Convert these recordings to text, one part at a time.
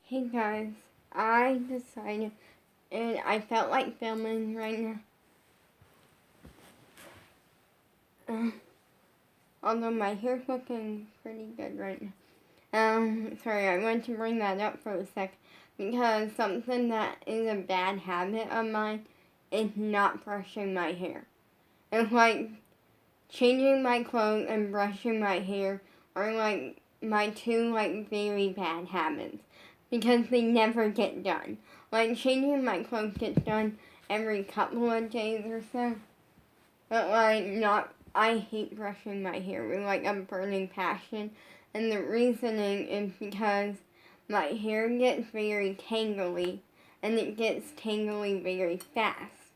Hey guys, I decided, and I felt like filming right now. Although my hair's looking pretty good right now. Sorry, I wanted to bring that up for a sec because something that is a bad habit of mine is not brushing my hair. It's like changing my clothes and brushing my hair are like my two very bad habits because they never get done. Like changing my clothes gets done every couple of days or so. But I hate brushing my hair with like a burning passion. And the reasoning is because my hair gets very tangly and it gets tangly very fast.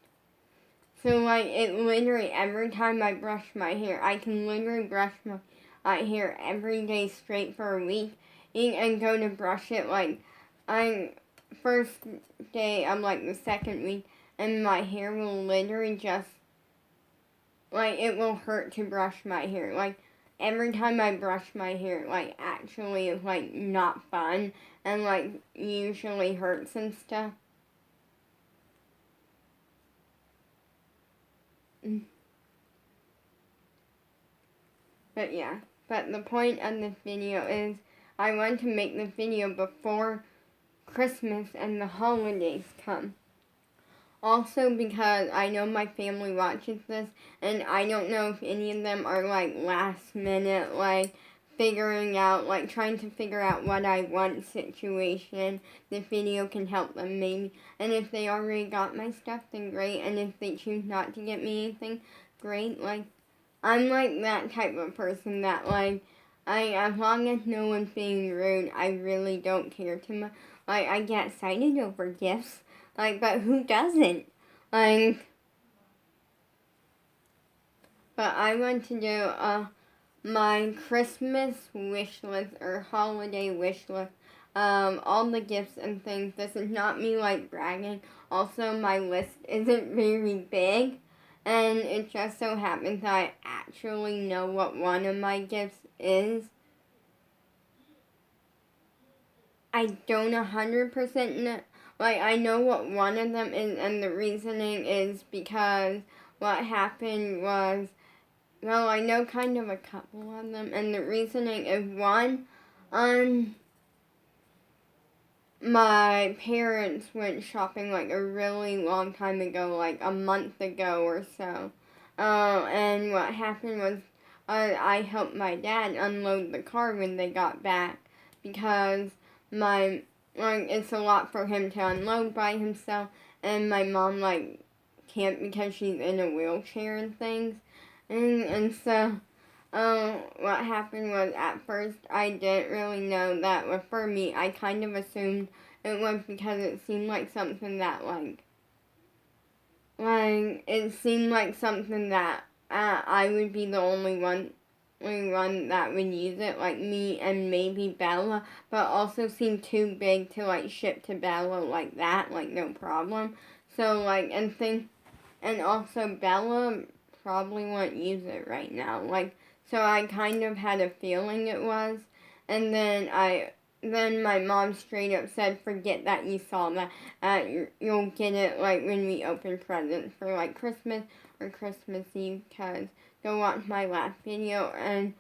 So it literally every time I brush my hair, I can literally brush my hair every day straight for a week and go to brush it I first day of the second week and my hair will literally just it will hurt to brush my hair. Every time I brush my hair, actually is not fun and usually hurts and stuff. But yeah, but the point of this video is I want to make the video before Christmas and the holidays come. Also because I know my family watches this and I don't know if any of them are last minute figuring out trying to figure out what I want situation. This video can help them maybe. And if they already got my stuff then great, and if they choose not to get me anything, great. I'm that type of person that as long as no one's being rude, I really don't care too much. I get excited over gifts, but who doesn't? But I want to do my Christmas wish list or holiday wish list. All the gifts and things. This is not me bragging. Also, my list isn't very big. And it just so happens that I actually know what one of my gifts is. I don't 100% know. I know what one of them is, and the reasoning is because what happened was, well, I know kind of a couple of them, and the reasoning is one, my parents went shopping a really long time ago, a month ago or so. And what happened was I helped my dad unload the car when they got back because it's a lot for him to unload by himself, and my mom can't because she's in a wheelchair and things, and so what happened was at first I didn't really know that was for me. I kind of assumed it was because it seemed like something that it seemed like something that I would be the only one that would use it, me and maybe Bella, but also seemed too big to ship to Bella like that, no problem. So and also Bella probably won't use it right now, so I kind of had a feeling it was, and then my mom straight up said, forget that you saw that. You'll get it when we open presents for Christmas or Christmas Eve. Cause go watch my last video, and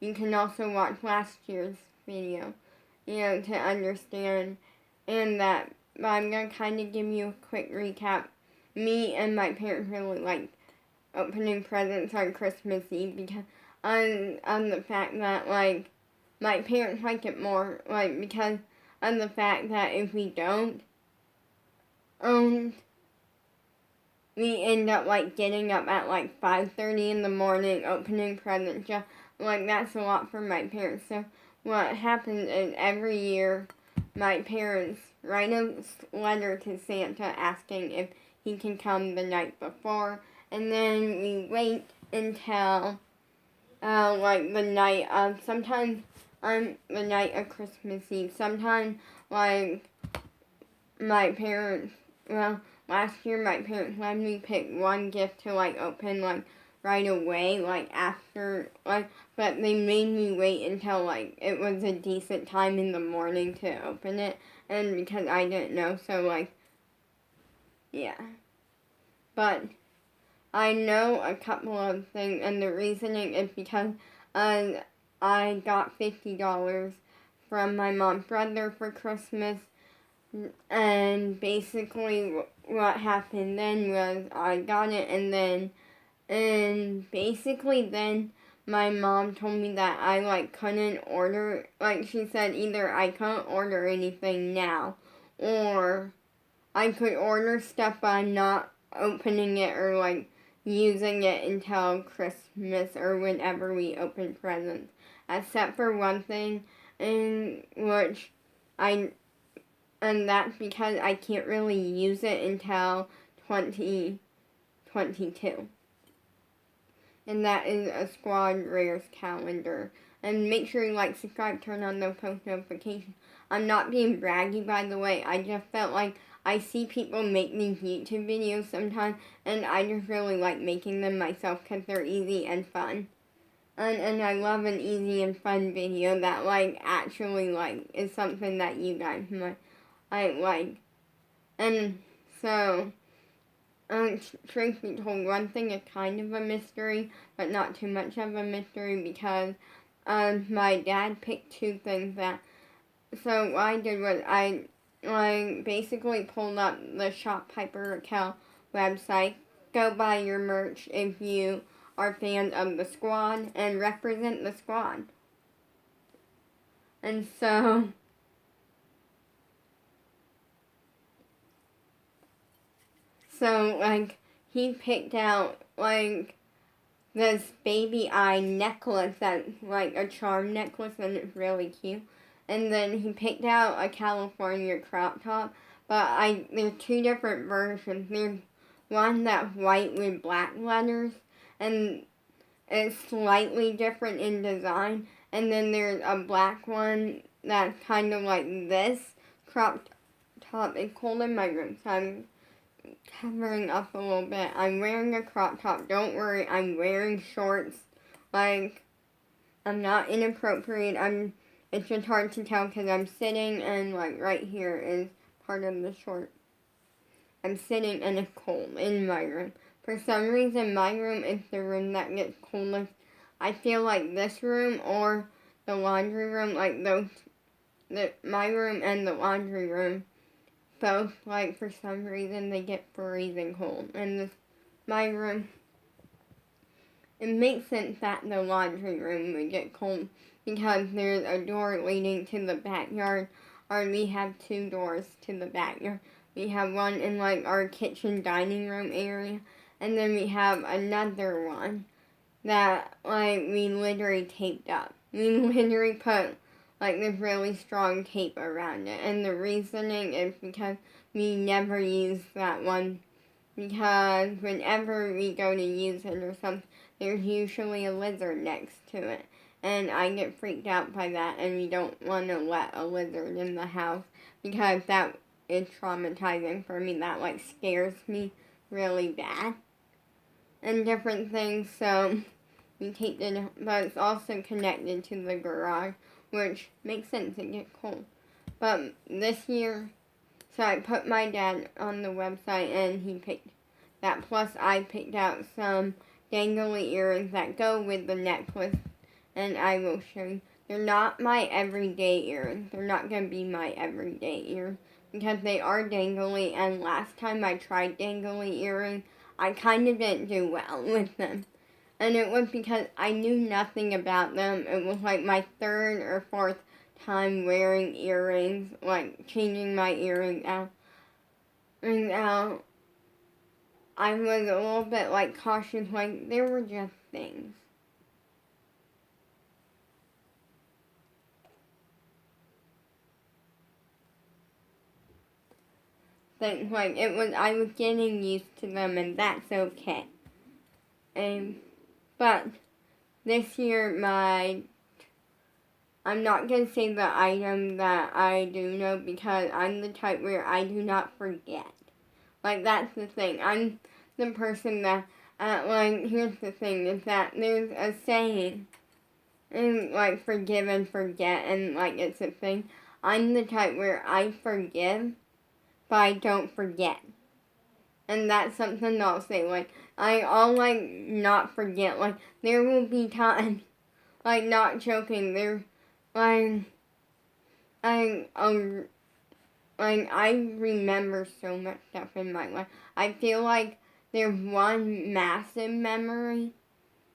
you can also watch last year's video, to understand. And that, but I'm gonna kind of give you a quick recap. Me and my parents really like opening presents on Christmas Eve because on the fact that my parents like it more because of the fact that if we don't we end up getting up at 5:30 in the morning opening presents. Just that's a lot for my parents. So what happens is every year my parents write a letter to Santa asking if he can come the night before, and then we wait until the night of, sometimes on the night of Christmas Eve. Sometimes my parents, well, last year my parents let me pick one gift to open right away, after but they made me wait until it was a decent time in the morning to open it. and because I didn't know, so like, yeah. But I know a couple of things, and the reasoning is because I got $50 from my mom's brother for Christmas, and basically what happened then was I got it, and basically then my mom told me that I like couldn't order, like she said either I couldn't order anything now, or I could order stuff but I'm not opening it or like using it until Christmas or whenever we open presents. Except for one thing, in which I, and that's because I can't really use it until 2022. And that is a Squad Rares calendar. And make sure you like, subscribe, turn on those post notifications. I'm not being braggy, by the way. I just felt like I see people make these YouTube videos sometimes, and I just really like making them myself because they're easy and fun. And I love an easy and fun video that like actually like is something that you guys might like. And so, truth be told, one thing is kind of a mystery, but not too much of a mystery because my dad picked two things that. So what I did was I basically pulled up the Shop Piper Raquel website. Go buy your merch if you are fans of the squad and represent the squad. And so like he picked out like this baby eye necklace that's like a charm necklace and it's really cute. And then he picked out a California crop top, but there's two different versions. There's one that's white with black letters, and it's slightly different in design. And then there's a black one that's kind of like this crop top. It's cold in my room, so I'm covering up a little bit. I'm wearing a crop top. Don't worry, I'm wearing shorts. Like, I'm not inappropriate. It's just hard to tell because I'm sitting and like right here is part of the short. I'm sitting and it's cold in my room. For some reason, my room is the room that gets coldest. I feel like this room or the laundry room, like my room and the laundry room, both, like, for some reason, they get freezing cold. And my room, it makes sense that the laundry room would get cold because there's a door leading to the backyard, or we have two doors to the backyard. We have one in, like, our kitchen dining room area, and then we have another one that, like, we literally taped up. We literally put like this really strong tape around it, and the reasoning is because we never use that one because whenever we go to use it or something, there's usually a lizard next to it, and I get freaked out by that, and we don't want to let a lizard in the house because that is traumatizing for me. That like scares me really bad and different things, so we taped it up, but it's also connected to the garage, which makes sense, it gets cold. But this year, so I put my dad on the website and he picked that. Plus I picked out some dangly earrings that go with the necklace, and I will show you. They're not my everyday earrings. They're not going to be my everyday earrings because they are dangly, and last time I tried dangly earrings, I kind of didn't do well with them. And it was because I knew nothing about them. It was like my third or fourth time wearing earrings, like changing my earrings out. And I was a little bit like cautious, like they were just things. Things like I was getting used to them, and that's okay. But this year, I'm not going to say the item that I do know because I'm the type where I do not forget. Like, that's the thing. I'm the person that, like, here's the thing, is that there's a saying, and, like, forgive and forget, and, like, it's a thing. I'm the type where I forgive, but I don't forget. And that's something I'll say, like, I'll, like, not forget, like, there will be times, like, not joking, like, I remember so much stuff in my life. I feel like there's one massive memory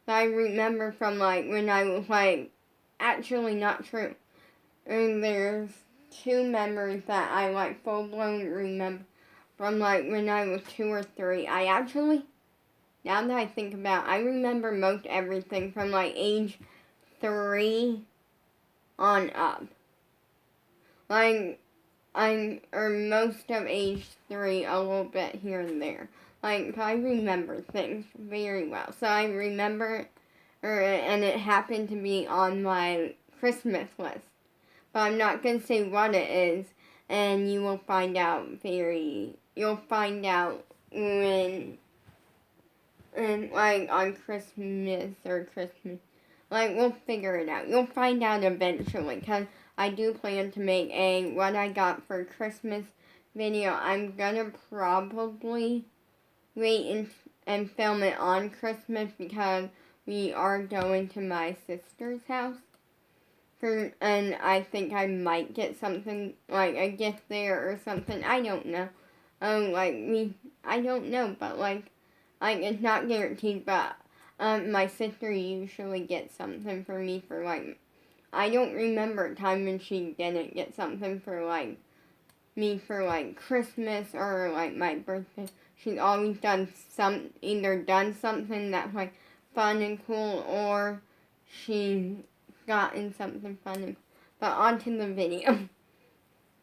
that I remember from, like, when I was, like, actually not true. And there's two memories that I, like, full-blown remember from, like, when I was 2 or 3. I actually, now that I think about it, I remember most everything from, like, age 3 on up. Like, or most of age 3, a little bit here and there. Like, I remember things very well. So I remember, and it happened to be on my Christmas list. But I'm not going to say what it is, and you'll find out when, and like on Christmas or Christmas, like we'll figure it out. You'll find out eventually, because I do plan to make a what I got for Christmas video. I'm gonna probably wait and film it on Christmas because we are going to my sister's house. And I think I might get something, like a gift there or something. I don't know. I don't know, but like it's not guaranteed, but my sister usually gets something for me for, like, I don't remember a time when she didn't get something for, like, me for, like, Christmas or, like, my birthday. She's always either done something that's, like, fun and cool, or she's gotten something fun. But on to the video.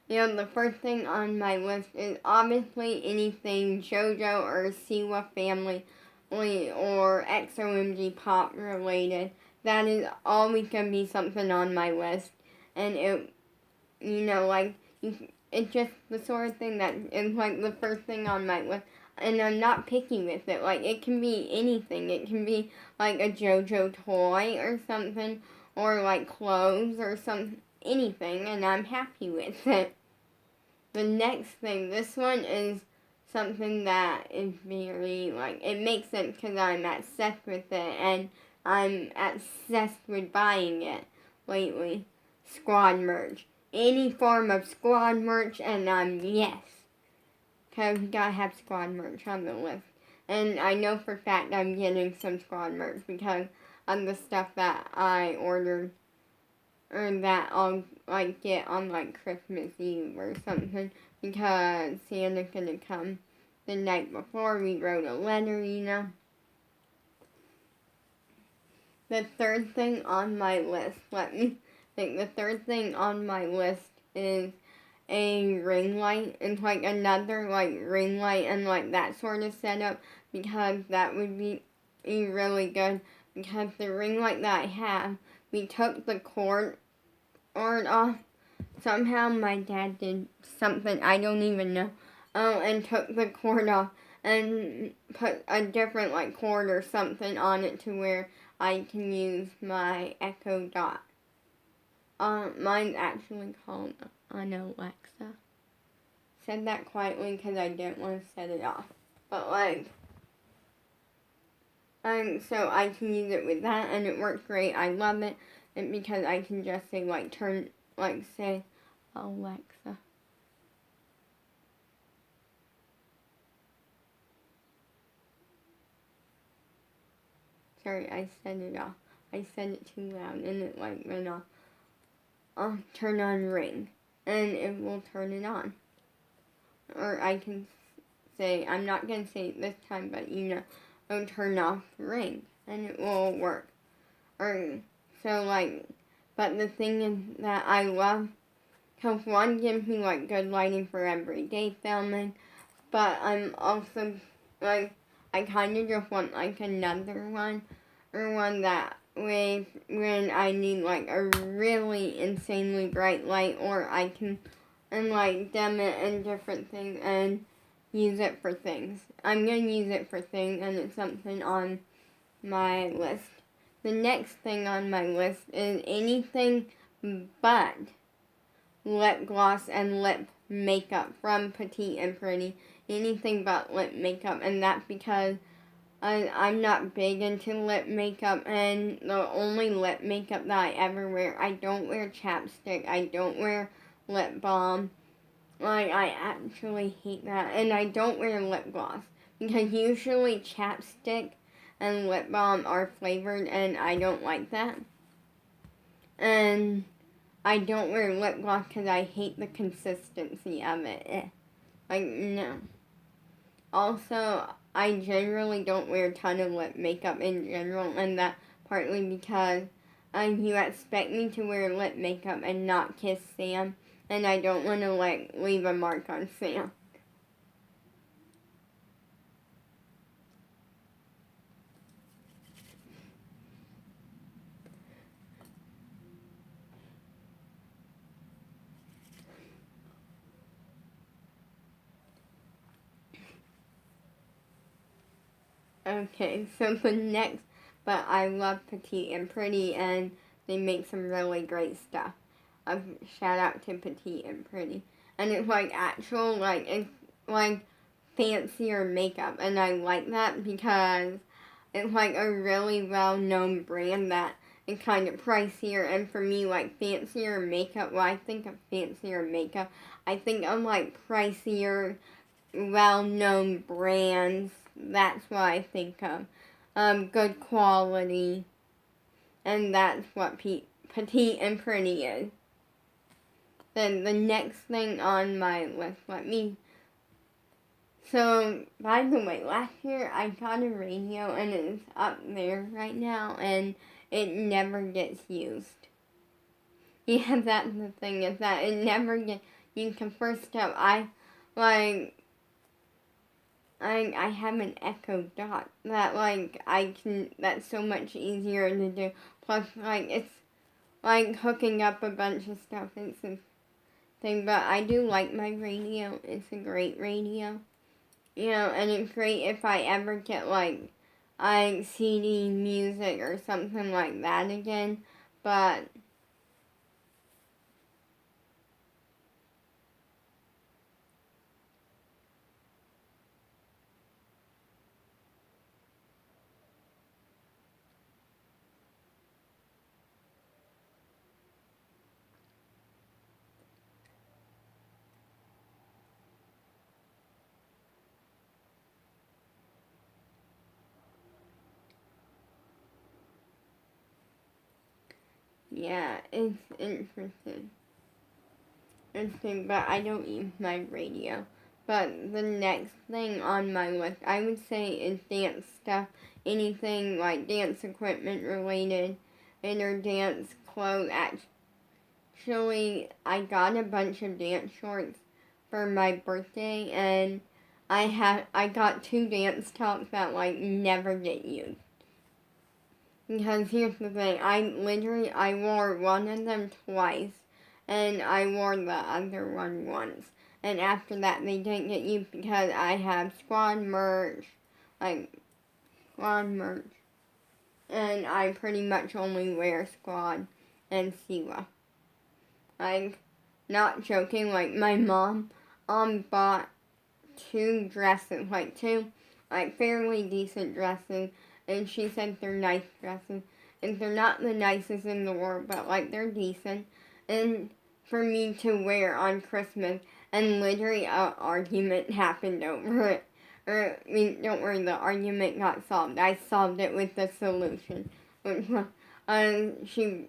The first thing on my list is obviously anything JoJo or Siwa family or XOMG Pop related. That is always going to be something on my list. And it's just the sort of thing that is, like, the first thing on my list. And I'm not picky with it. Like, it can be anything. It can be, like, a JoJo toy or something, or, like, clothes or anything, and I'm happy with it. The next thing, this one is something that is very, like, it makes sense because I'm obsessed with it, and I'm obsessed with buying it lately. Squad merch. Any form of squad merch, and yes. Because we gotta have squad merch on the list. And I know for a fact I'm getting some squad merch because of the stuff that I ordered, or that I'll, like, get on, like, Christmas Eve or something, because Santa's gonna come the night before. We wrote a letter. The third thing on my list, let me think, the third thing on my list is a ring light. It's, like, another, like, ring light and, like, that sort of setup, because that would be really good, because the ring light that I have, we took the cord off. Somehow my dad did something, I don't even know, and took the cord off and put a different, like, cord or something on it to where I can use my Echo Dot. Mine's actually called an Alexa. Said that quietly because I didn't want to set it off. But, like, so I can use it with that, and it works great. I love it, and because I can just say, like, say, Alexa. Sorry, I set it off. I said it too loud, and it, like, went off. Turn on ring, and it will turn it on. Or I can say, I'm not going to say it this time, but I'll turn off ring, and it will work. So, like, but the thing is that I love, because one gives me, like, good lighting for everyday filming, but I'm also, like, I kind of just want, like, another one, or one that when I need, like, a really insanely bright light, or I can, and, like, dim it and different things, and use it for things. I'm going to use it for things, and it's something on my list. The next thing on my list is anything but lip gloss and lip makeup from Petite and Pretty. Anything but lip makeup, and that's because I'm not big into lip makeup, and the only lip makeup that I ever wear, I don't wear chapstick, I don't wear lip balm. Like, I actually hate that, and I don't wear lip gloss, because usually chapstick and lip balm are flavored, and I don't like that. And I don't wear lip gloss because I hate the consistency of it. Like, no. Also, I generally don't wear a ton of lip makeup in general, and that partly because you expect me to wear lip makeup and not kiss Sam, and I don't want to leave a mark on Sam. Okay, so the next, but I love Petite and Pretty, and they make some really great stuff. Shout out to Petite and Pretty. And it's actual, it's fancier makeup, and I like that because it's a really well-known brand that is kind of pricier, and for me, fancier makeup, when I think of fancier makeup, I think of pricier, well-known brands. That's what I think of. Good quality, and that's what Petite and Pretty is. Then the next thing on my list, so, by the way, last year I got a radio, and it's up there right now, and it never gets used. Yeah, that's the thing, is that it never gets, you can first up, I have an Echo Dot that that's so much easier to do. Plus, it's hooking up a bunch of stuff. It's a thing, but I do like my radio. It's a great radio. And it's great if I ever get CD music or something like that again. But yeah, it's interesting. But I don't use my radio. But the next thing on my list, I would say, is dance stuff. Anything dance equipment related, or dance clothes. Actually, I got a bunch of dance shorts for my birthday, and I got 2 dance tops that never get used. Because here's the thing, I wore one of them twice, and I wore the other one once. And after that, they didn't get used because I have squad merch, squad merch. And I pretty much only wear squad and Siwa. Not joking, my mom, bought 2 dresses, 2, fairly decent dresses, and she said they're nice dresses, and they're not the nicest in the world, but they're decent, and for me to wear on Christmas, and literally an argument happened over it. Don't worry, the argument got solved. I solved it with the solution. Which she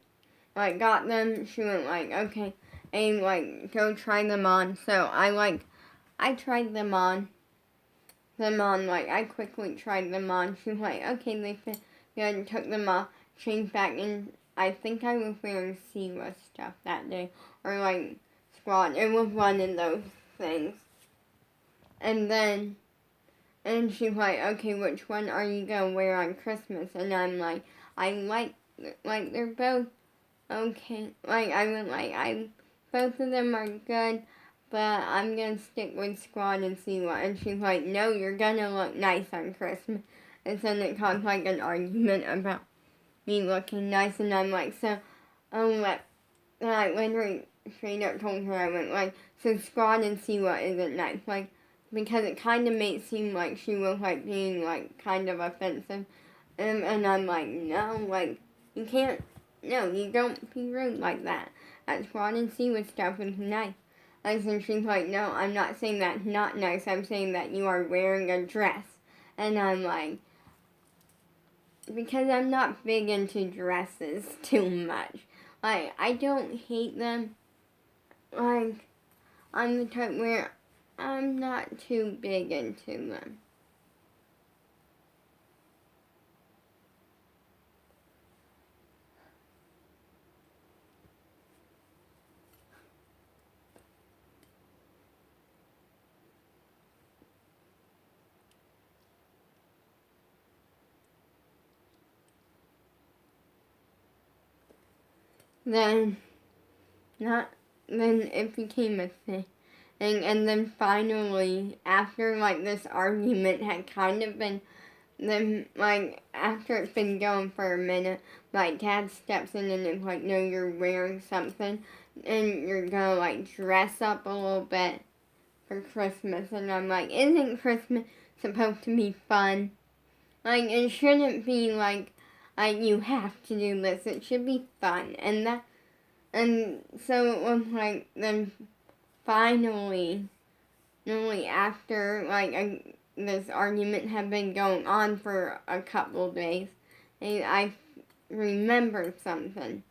got them. She went okay, and go try them on. So I tried them on. I quickly tried them on. She was okay, they fit good, took them off, changed back, and I think I was wearing Siwa stuff that day, or squad. It was one of those things. And she's okay, which one are you gonna wear on Christmas? And I'm I like they're both okay. Both of them are good, but I'm gonna stick with squad and Siwa. And she's no, you're gonna look nice on Christmas. And then it caused an argument about me looking nice, and I'm so, literally, straight up told her, I went like, so Squad and Siwa isn't nice, like, because it kind of made it seem like she was like being like kind of offensive, and I'm like, no, like, you can't, no, you don't be rude like that. That Squad and Siwa stuff is nice. And so she's like, no, I'm not saying that's not nice, I'm saying that you are wearing a dress. And I'm like, because I'm not big into dresses too much. Like, I don't hate them. Like, I'm the type where I'm not too big into them. Then it became a thing. And then finally, after like this argument had kind of been, then like after it's been going for a minute, like Dad steps in and is like, no, you're wearing something and you're gonna like dress up a little bit for Christmas. And I'm like, isn't Christmas supposed to be fun? Like, it shouldn't be like you have to do this. It should be fun. And so it was like, then finally, after like this argument had been going on for a couple of days, and I remembered something.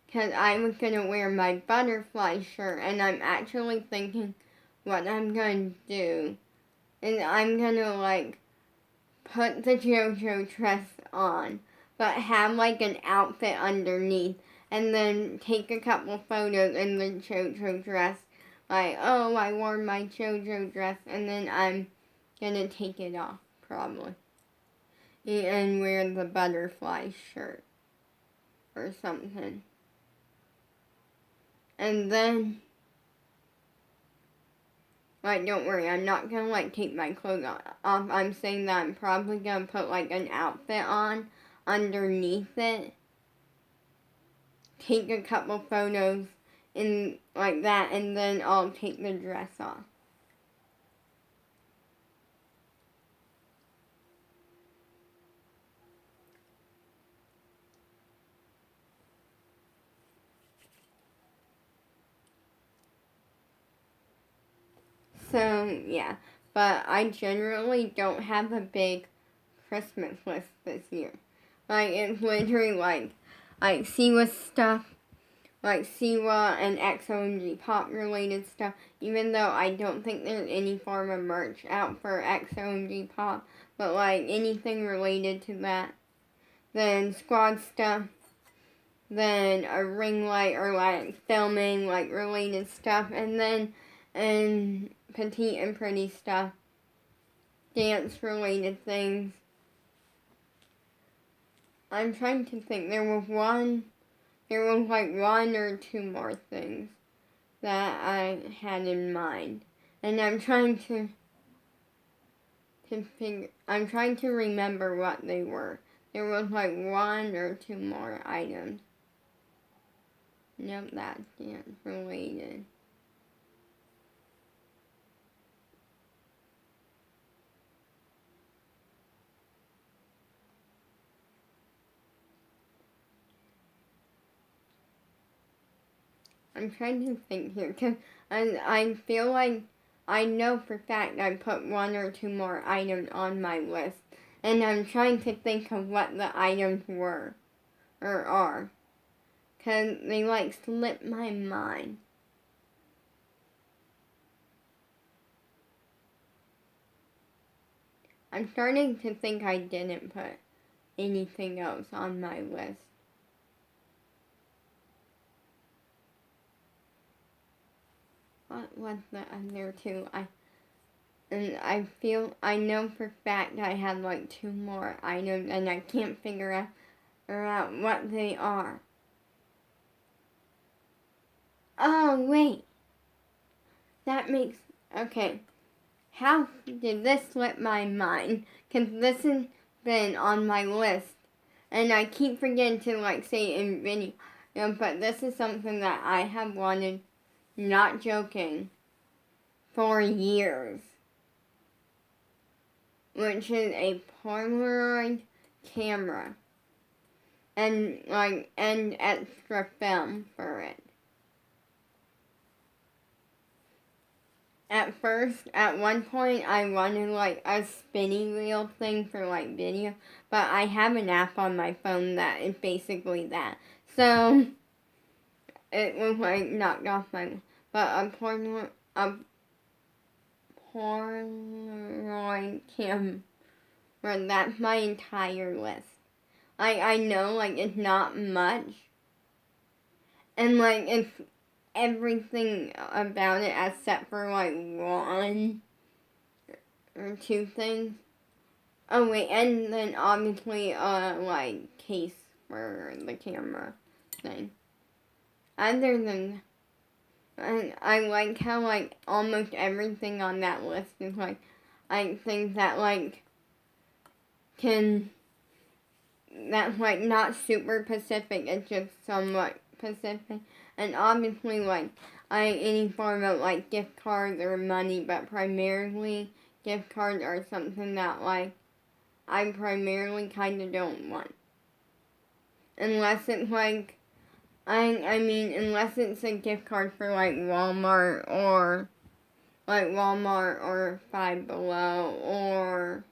Because I was going to wear my butterfly shirt, and I'm actually thinking what I'm going to do is I'm going to like put the JoJo dress on, but have like an outfit underneath, and then take a couple photos in the JoJo dress. Like, oh, I wore my JoJo dress, and then I'm gonna take it off, probably. And wear the butterfly shirt. Or something. And then, like, don't worry, I'm not gonna, like, take my clothes off. I'm saying that I'm probably gonna put, like, an outfit on underneath it. Take a couple photos in like that, and then I'll take the dress off. So, yeah. But I generally don't have a big Christmas list this year. Like, it's literally like Siwa stuff, like Siwa and XOMG Pop related stuff, even though I don't think there's any form of merch out for XOMG Pop, but like anything related to that. Then Squad stuff, then a ring light or like filming like related stuff, and then petite and pretty stuff, dance related things. I'm trying to think. There was like one or two more things that I had in mind, and I'm trying to remember what they were. There was like one or two more items. Nope, that's dance related. I'm trying to think here, because I feel like I know for a fact I put one or two more items on my list, and I'm trying to think of what the items were, or are, because they like slip my mind. I'm starting to think I didn't put anything else on my list. What was the other two? I know for a fact I had like two more items, and I can't figure out what they are. Oh, wait. That makes, okay. How did this slip my mind? Because this has been on my list, and I keep forgetting to like say it in video. but this is something that I have wanted, not joking, for years, which is a Polaroid camera and extra film for it. At one point, I wanted a spinny wheel thing for video, but I have an app on my phone that is basically that. So it was knocked off my. But a Polaroid camera. That's my entire list. I know it's not much, and it's everything about it except for one or two things. Oh wait, and then obviously case for the camera thing. Other than I like how almost everything on that list is things that that's not super specific, it's just somewhat specific. And obviously any form of gift cards or money, but primarily gift cards are something that I primarily kinda don't want. Unless it's unless it's a gift card for Walmart or Five Below or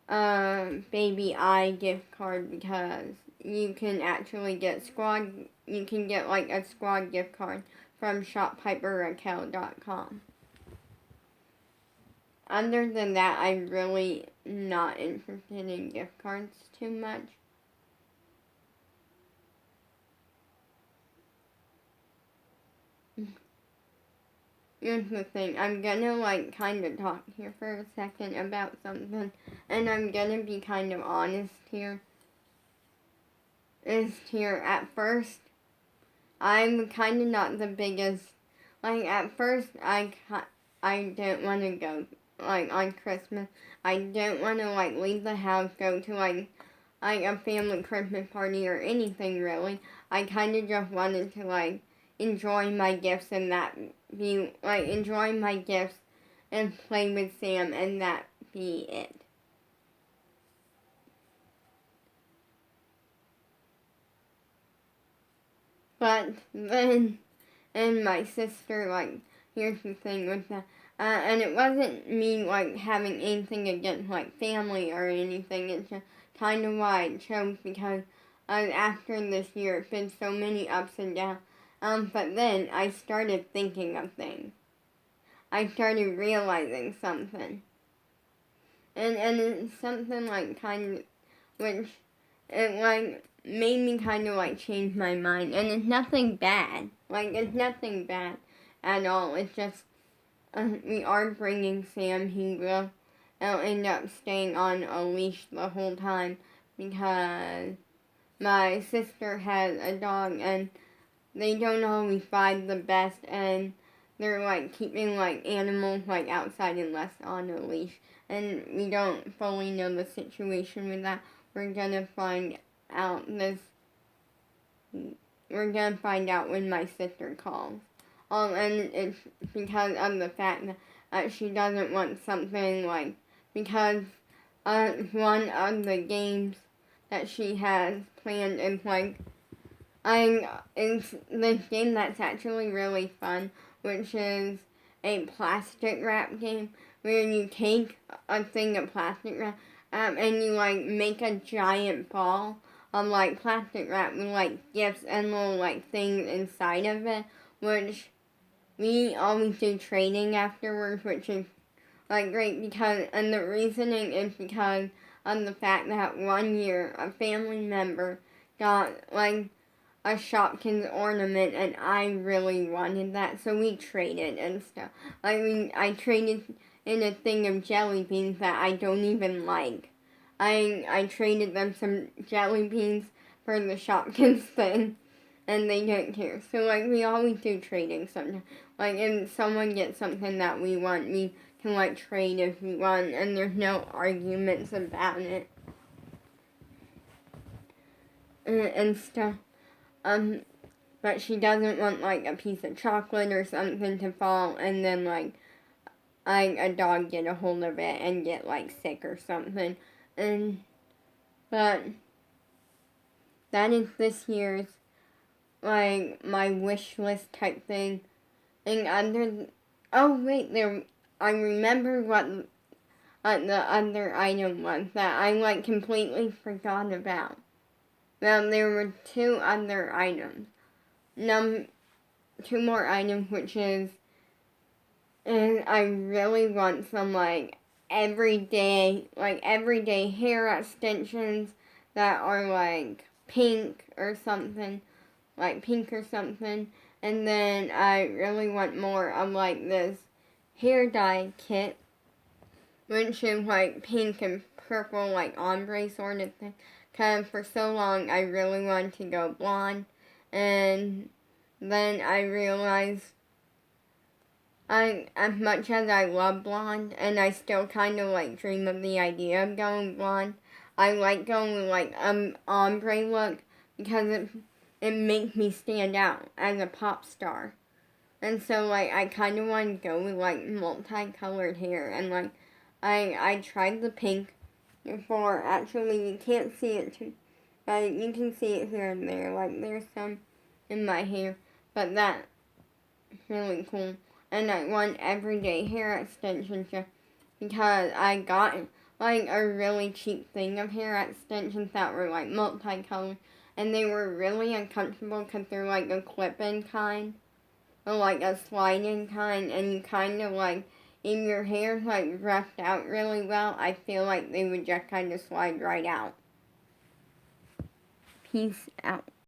Baby I gift card, because you can actually get a squad gift card from shoppiperraquel.com. Other than that, I'm really not interested in gift cards too much. Here's the thing, I'm gonna kind of talk here for a second about something, and I'm gonna be kind of honest here. At first, I'm kind of not the biggest, at first I didn't want to go, on Christmas, I didn't want to leave the house, go to a family Christmas party or anything really. I kind of just wanted to enjoy my gifts and that be enjoy my gifts and play with Sam and that be it. But then, and my sister, here's the thing with that, and it wasn't me having anything against family or anything. It's just kind of why I chose, because after this year, it's been so many ups and downs. But then I started thinking of things. I started realizing something. And it's something kind of, which it made me kind of change my mind. And it's nothing bad. It's nothing bad at all. It's just, we are bringing Sam. He will end up staying on a leash the whole time, because my sister has a dog and they don't always find the best, and they're keeping animals outside unless on a leash, and we don't fully know the situation with that. We're gonna find out when my sister calls. And it's because of the fact that she doesn't want something because one of the games that she has planned is it's this game that's actually really fun, which is a plastic wrap game where you take a thing of plastic wrap and you make a giant ball of plastic wrap with gifts and little things inside of it, which we always do trading afterwards, which is great, because, and the reasoning is because of the fact that one year a family member got a Shopkins ornament, and I really wanted that, so we traded and stuff. I traded in a thing of jelly beans that I don't even like. I traded them some jelly beans for the Shopkins thing, and they didn't care. So we always do trading sometimes. If someone gets something that we want, we can trade if we want, and there's no arguments about it and stuff. but she doesn't want like a piece of chocolate or something to fall and then like a dog get a hold of it and get like sick or something. But that is this year's like my wish list type thing. And I remember what the other item was that I like completely forgot about. Well, there were two other items. Two more items, which is, and I really want some like everyday hair extensions that are like pink or something, and then I really want more of like this hair dye kit, which is like pink and purple, like ombre sort of thing. Cause for so long I really wanted to go blonde, and then I realized as much as I love blonde, and I still kind of like dream of the idea of going blonde, I like going with like ombre look because it makes me stand out as a pop star. And so like I kind of want to go with like multicolored hair, and like I tried the pink before. Actually, you can't see it but you can see it here and there. Like there's some in my hair, but that's really cool. And I want everyday hair extensions just because I got like a really cheap thing of hair extensions that were like multicolored, and they were really uncomfortable because they're like a clip-in kind or like a sliding kind, and you kind of like, if your hair's like roughed out really well, I feel like they would just kind of slide right out. Peace out.